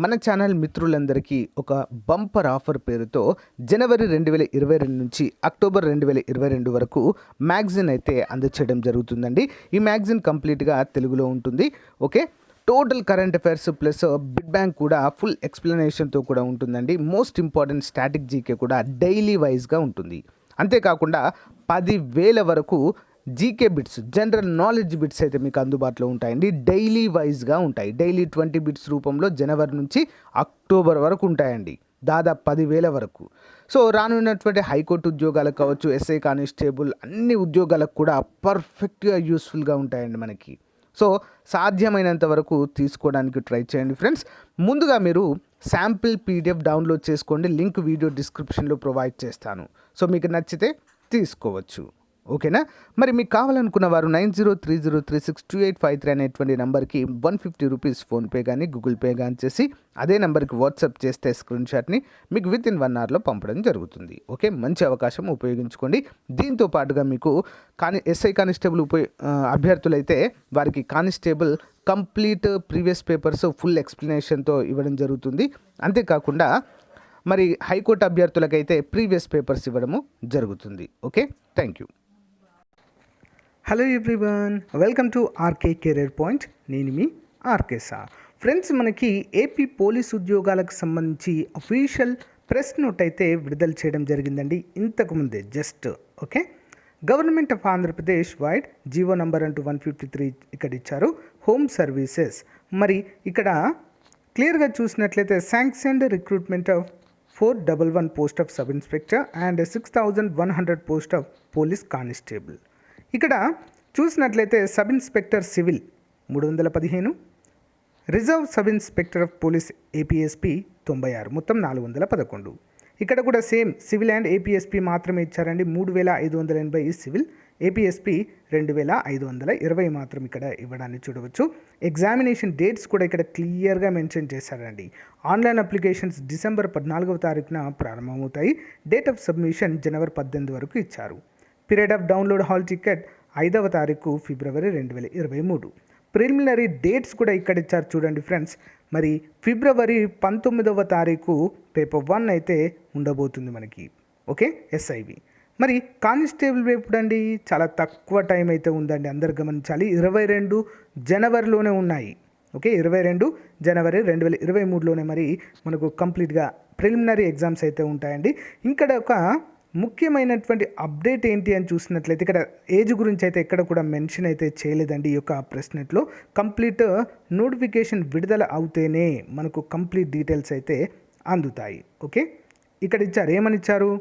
మన ఛానల్ మిత్రులందరికీ ఒక బంపర్ ఆఫర్ పేరుతో జనవరి 2022 నుంచి అక్టోబర్ 2022 వరకు మ్యాగజైన్ అయితే అందచేయడం జరుగుతుందండి. ఈ మ్యాగజైన్ కంప్లీట్గా తెలుగులో ఉంటుంది. Okay, total current affairs plus bid bank కూడా ఫుల్ ఎక్స్ప్లెనేషన్తో కూడా ఉంటుందండి. మోస్ట్ ఇంపార్టెంట్ స్టాటిక్ జీకే కూడా డైలీ వైజ్గా ఉంటుంది. అంతేకాకుండా 10,000 వరకు GK bits, general knowledge bits అయితే మీకు అందుబాటులో ఉంటాయండి. డైలీ వైజ్గా ఉంటాయి. డైలీ 20 బిట్స్ రూపంలో జనవరి నుంచి అక్టోబర్ వరకు ఉంటాయండి, దాదాపు 10,000 వరకు. సో రానున్నటువంటి హైకోర్టు ఉద్యోగాలకు కావచ్చు, ఎస్ఐ కానిస్టేబుల్ అన్ని ఉద్యోగాలకు కూడా పర్ఫెక్ట్గా యూస్ఫుల్గా ఉంటాయండి మనకి. సో సాధ్యమైనంత వరకు తీసుకోవడానికి ట్రై చేయండి ఫ్రెండ్స్. ముందుగా మీరు శాంపిల్ పీడిఎఫ్ డౌన్లోడ్ చేసుకోండి. లింక్ వీడియో డిస్క్రిప్షన్లో ప్రొవైడ్ చేస్తాను. సో మీకు నచ్చితే తీసుకోవచ్చు. ఓకేనా? మరి మీకు కావాలనుకున్న వారు 9030362853 అనేటువంటి నెంబర్కి 150 రూపీస్ ఫోన్పే కానీ గూగుల్ పే కానీ చేసి అదే నెంబర్కి వాట్సాప్ చేస్తే స్క్రీన్ షాట్ని మీకు విత్ ఇన్ 1 అవర్లో పంపడం జరుగుతుంది. ఓకే, మంచి అవకాశం, ఉపయోగించుకోండి. దీంతో పాటుగా మీకు ఎస్ఐ కానిస్టేబుల్ అభ్యర్థులైతే వారికి constable complete previous papers full ఎక్స్ప్లెనేషన్తో ఇవ్వడం జరుగుతుంది. అంతేకాకుండా మరి హైకోర్టు అభ్యర్థులకైతే ప్రీవియస్ పేపర్స్ ఇవ్వడము జరుగుతుంది. Okay, thank you. Hello everyone, welcome to RK career point. నేను మీ ఆర్కే సార్. ఫ్రెండ్స్, మనకి ఏపీ పోలీస్ ఉద్యోగాలకు సంబంధించి అఫీషియల్ ప్రెస్ నోట్ అయితే విడుదల చేయడం జరిగిందండి ఇంతకుముందే just. Okay, government of Andhra Pradesh wide GO number అంటూ 153 ఇక్కడ ఇచ్చారు. హోమ్ సర్వీసెస్ మరి ఇక్కడ క్లియర్గా చూసినట్లయితే sanctioned recruitment of 411 post of sub inspector and 6,100 post of police constable. ఇక్కడ చూసినట్లయితే sub inspector civil 315, reserve sub inspector of police APSP 96, మొత్తం 411. ఇక్కడ కూడా సేమ్ సివిల్ అండ్ ఏపీఎస్పీ మాత్రమే ఇచ్చారండి. 3,580 సివిల్, ఏపీఎస్పీ 2,520 మాత్రం ఇక్కడ ఇవ్వడాన్ని చూడవచ్చు. ఎగ్జామినేషన్ డేట్స్ కూడా ఇక్కడ క్లియర్గా మెన్షన్ చేశారండి. ఆన్లైన్ అప్లికేషన్స్ డిసెంబర్ 14వ తారీఖున ప్రారంభమవుతాయి. డేట్ ఆఫ్ సబ్మిషన్ జనవరి 18 వరకు ఇచ్చారు. Period of download hall ticket 5వ తారీఖు ఫిబ్రవరి 2023. ప్రిలిమినరీ డేట్స్ కూడా ఇక్కడ ఇచ్చారు చూడండి ఫ్రెండ్స్. మరి ఫిబ్రవరి 19వ తారీఖు పేపర్ 1 అయితే ఉండబోతుంది మనకి. Okay, SIV. మరి కానిస్టేబుల్ ఎప్పుడండి? చాలా తక్కువ టైం అయితే ఉందండి, అందరు గమనించాలి. 22 జనవరిలోనే ఉన్నాయి. ఓకే, 22 జనవరి 2023లోనే మరి మనకు కంప్లీట్గా ప్రిలిమినరీ ఎగ్జామ్స్ అయితే ఉంటాయండి. ఇక్కడ ఒక ముఖ్యమైనటువంటి అప్డేట్ ఏంటి అని చూసినట్లయితే ఇక్కడ ఏజ్ గురించి అయితే ఎక్కడ కూడా మెన్షన్ అయితే చేయలేదండి ఈ యొక్క ప్రెస్ నెట్లో. కంప్లీట్ నోటిఫికేషన్ విడుదల అవుతేనే మనకు కంప్లీట్ డీటెయిల్స్ అయితే అందుతాయి. ఓకే, ఇక్కడ ఇచ్చారు, ఏమని ఇచ్చారు?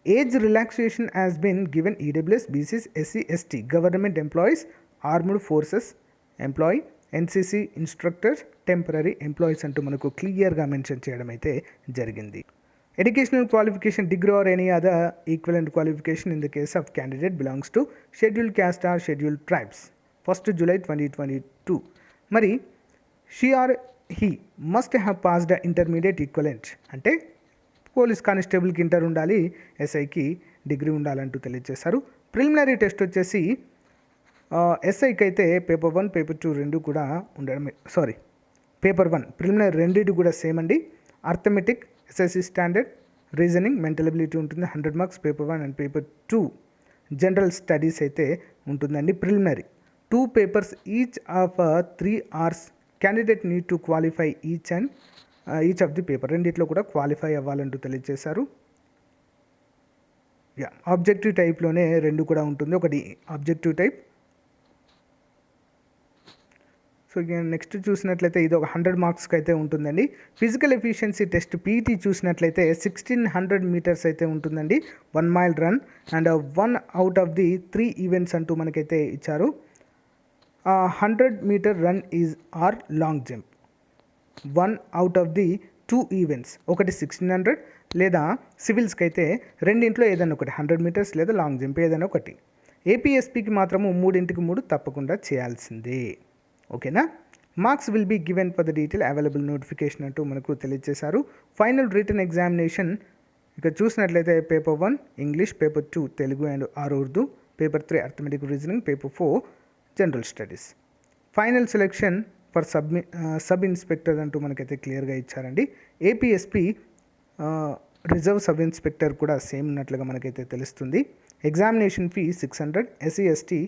Age relaxation has been given EWS, BCs, SC, ST, government employees, armed forces employee, NCC instructors, temporary employees అంటూ మనకు క్లియర్గా మెన్షన్ చేయడం అయితే జరిగింది. Educational qualification, degree or any other equivalent qualification in the case of candidate belongs to scheduled caste or scheduled tribes. 1st July 2022. మరి she or he must have passed the intermediate equivalent. అంటే police కానిస్టేబుల్కి inter ఉండాలి, ఎస్ఐకి degree ఉండాలంటూ తెలియజేశారు. Preliminary test వచ్చేసి ఎస్ఐకి అయితే paper 1 paper 2 రెండు కూడా ఉండడమే. పేపర్ 1 ప్రిలిమినరీ రెండింటి కూడా సేమ్ అండి. Arithmetic, SSC standard, reasoning, mental ability ఉంటుంది 100 marks paper 1 and paper 2 general studies అయితే ఉంటుందండి. Preliminary 2 papers each of 3 hours. Candidate need to qualify each of the paper. రెండిట్లో కూడా క్వాలిఫై అవ్వాలంటూ తెలియజేశారు. ఆబ్జెక్టివ్ టైప్లోనే రెండు కూడా ఉంటుంది. ఒకటి ఆబ్జెక్టివ్ టైప్. సో నెక్స్ట్ చూసినట్లయితే ఇది ఒక 100 మార్క్స్కి అయితే ఉంటుందండి. ఫిజికల్ ఎఫిషియన్సీ టెస్ట్ పీటీ చూసినట్లయితే 1600 మీటర్స్ అయితే ఉంటుందండి. 1 mile run and 1 out of the 3 events అంటూ మనకైతే ఇచ్చారు. 100 meter run is or long jump. 1 out of the 2 events, ఒకటి 1600 లేదా సివిల్స్కి అయితే రెండింట్లో ఏదైనా ఒకటి 100 మీటర్స్ లేదా లాంగ్ జంప్ ఏదైనా ఒకటి. ఏపీఎస్పీకి మాత్రము 3 తప్పకుండా చేయాల్సిందే. ఓకేనా? Marks will be given for the detail available notification అంటూ మనకు తెలియజేశారు. ఫైనల్ రిటన్ ఎగ్జామినేషన్ ఇక్కడ చూసినట్లయితే paper 1 English, paper 2 Telugu and or Urdu, paper 3 arithmetic reasoning, paper 4 general studies. Final selection for sub inspector అంటూ మనకైతే క్లియర్గా ఇచ్చారండి. ఏపీఎస్పి రిజర్వ్ సబ్ ఇన్స్పెక్టర్ కూడా సేమ్ ఉన్నట్లుగా మనకైతే తెలుస్తుంది. ఎగ్జామినేషన్ ఫీ 600, ఎస్సీ ఎస్టీ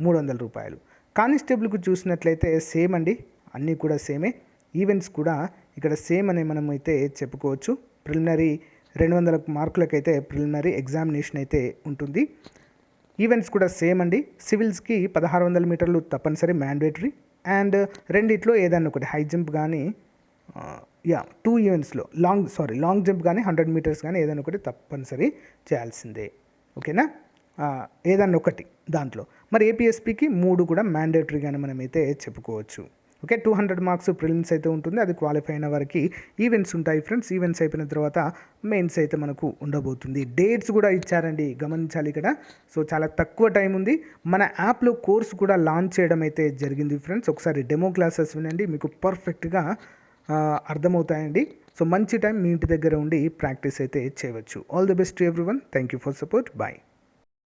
300 రూపాయలు. కానిస్టేబుల్కు చూసినట్లయితే సేమ్ అండి, అన్నీ కూడా సేమే. ఈవెంట్స్ కూడా ఇక్కడ సేమ్ అని మనం అయితే చెప్పుకోవచ్చు. ప్రిలిమినరీ 200 మార్కులకైతే ప్రిలిమినరీ ఎగ్జామినేషన్ అయితే ఉంటుంది. ఈవెంట్స్ కూడా సేమ్ అండి. సివిల్స్కి 1600 మీటర్లు తప్పనిసరి మ్యాండేటరీ, అండ్ రెండిట్లో ఏదైనా ఒకటి హై జంప్ కానీ 2 ఈవెంట్స్లో లాంగ్ జంప్ కానీ 100 మీటర్స్ కానీ ఏదైనా ఒకటి తప్పనిసరి చేయాల్సిందే. ఓకేనా, ఏదన్నా ఒకటి దాంట్లో. మరి ఏపీఎస్పికి 3 కూడా మ్యాండేటరీగానే మనమైతే చెప్పుకోవచ్చు. ఓకే, 200 మార్క్స్ ప్రిలిమ్స్ అయితే ఉంటుంది, అది క్వాలిఫై అయిన వారికి. ఈవెంట్స్ ఉంటాయి ఫ్రెండ్స్. ఈవెంట్స్ అయిపోయిన తర్వాత మెయిన్స్ అయితే మనకు ఉండబోతుంది. డేట్స్ కూడా ఇచ్చారండి, గమనించాలి ఇక్కడ. సో చాలా తక్కువ టైం ఉంది. మన యాప్లో కోర్స్ కూడా లాంచ్ చేయడం అయితే జరిగింది ఫ్రెండ్స్. ఒకసారి డెమో క్లాసెస్ వినండి, మీకు పర్ఫెక్ట్గా అర్థమవుతాయండి. సో మంచి టైం, మీ ఇంటి దగ్గర ఉండి ప్రాక్టీస్ అయితే చేయవచ్చు. All the best to everyone. Thank you for support. Bye.